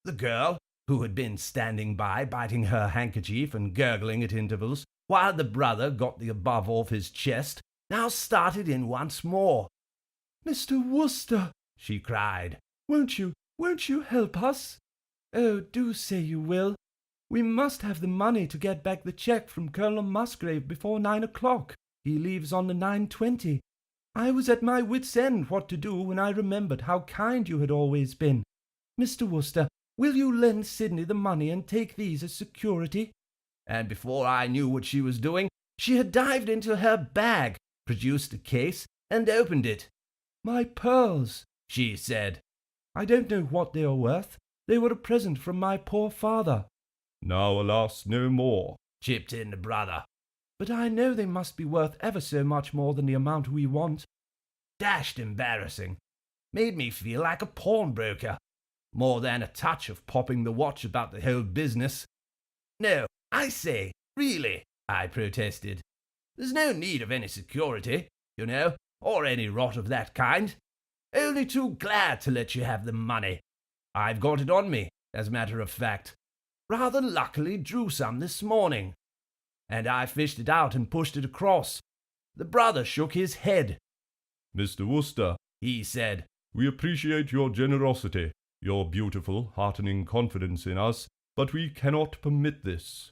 The girl, who had been standing by, biting her handkerchief and gurgling at intervals, while the brother got the above off his chest, now started in once more. "Mr. Wooster," she cried, won't you help us? Oh, do say you will. We must have the money to get back the cheque from Colonel Musgrave before 9 o'clock. He leaves on the 9:20. I was at my wits' end what to do when I remembered how kind you had always been. Mr. Wooster, will you lend Sidney the money and take these as security?" And before I knew what she was doing, she had dived into her bag, produced a case, and opened it. "My pearls," she said. "I don't know what they are worth. They were a present from my poor father." "Now, alas, no more," chipped in the brother. "But I know they must be worth ever so much more than the amount we want." Dashed embarrassing. Made me feel like a pawnbroker. More than a touch of popping the watch about the whole business. "No, I say, really," I protested. "There's no need of any security, you know, or any rot of that kind. Only too glad to let you have the money. I've got it on me, as a matter of fact. Rather luckily drew some this morning." And I fished it out and pushed it across. The brother shook his head. "Mr. Wooster," he said, "we appreciate your generosity, your beautiful, heartening confidence in us, but we cannot permit this."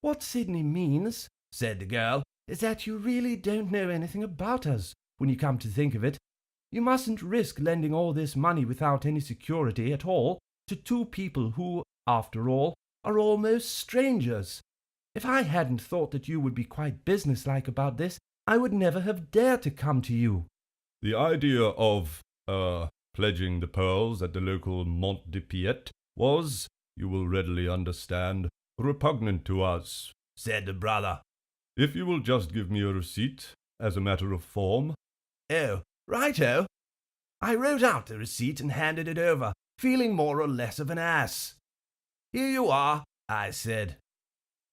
"What Sidney means," said the girl, "is that you really don't know anything about us, when you come to think of it. You mustn't risk lending all this money without any security at all to two people who, after all, are almost strangers. If I hadn't thought that you would be quite businesslike about this, I would never have dared to come to you." "The idea of, pledging the pearls at the local Mont de Piet was, you will readily understand, repugnant to us," said the brother. "If you will just give me a receipt, as a matter of form." "Oh, righto." I wrote out the receipt and handed it over, feeling more or less of an ass. "Here you are," I said.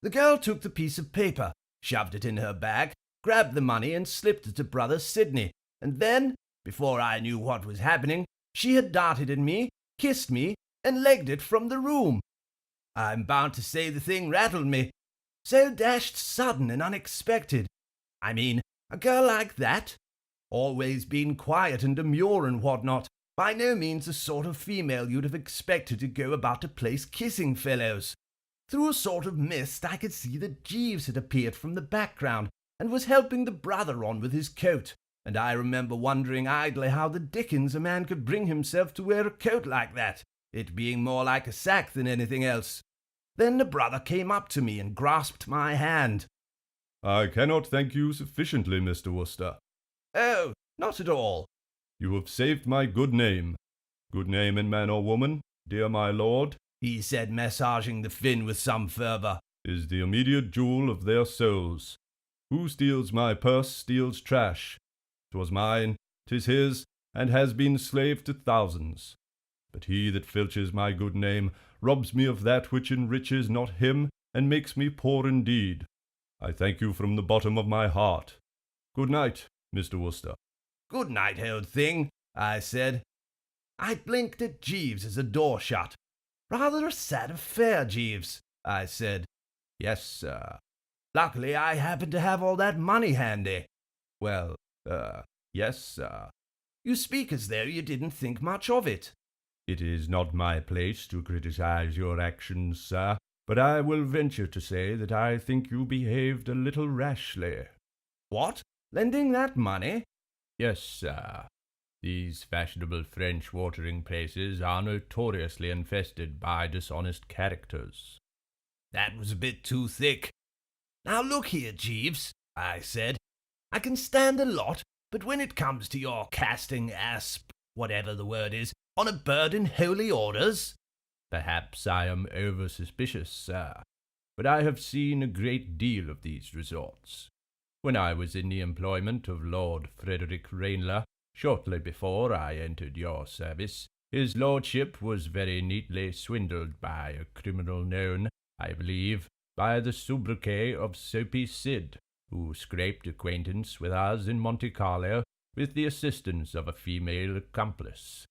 The girl took the piece of paper, shoved it in her bag, grabbed the money and slipped it to brother Sidney, and then, before I knew what was happening, she had darted at me, kissed me, and legged it from the room. I'm bound to say the thing rattled me. So dashed sudden and unexpected. I mean, a girl like that, always been quiet and demure and whatnot, by no means the sort of female you'd have expected to go about the place kissing fellows. Through a sort of mist I could see that Jeeves had appeared from the background and was helping the brother on with his coat, and I remember wondering idly how the dickens a man could bring himself to wear a coat like that, it being more like a sack than anything else. Then the brother came up to me and grasped my hand. "I cannot thank you sufficiently, Mr. Wooster." "Oh, not at all." "You have saved my good name. Good name in man or woman, dear my lord," he said, massaging the fin with some fervour, "is the immediate jewel of their souls. Who steals my purse steals trash. 'Twas mine, 'tis his, and has been slave to thousands. But he that filches my good name robs me of that which enriches not him, and makes me poor indeed. I thank you from the bottom of my heart. Good night, Mr. Wooster." "Good night, old thing," I said. I blinked at Jeeves as the door shut. "Rather a sad affair, Jeeves," I said. "Yes, sir. Luckily I happen to have all that money handy." "Well, yes, sir." "You speak as though you didn't think much of it." "It is not my place to criticize your actions, sir, but I will venture to say that I think you behaved a little rashly." "What? Lending that money?" "Yes, sir. These fashionable French watering places are notoriously infested by dishonest characters." That was a bit too thick. "Now look here, Jeeves," I said. "I can stand a lot, but when it comes to your casting whatever the word is, on a bird in holy orders—" "Perhaps I am over-suspicious, sir, but I have seen a great deal of these resorts. When I was in the employment of Lord Frederick Rainler, shortly before I entered your service, his lordship was very neatly swindled by a criminal known, I believe, by the sobriquet of Soapy Sid, who scraped acquaintance with us in Monte Carlo with the assistance of a female accomplice.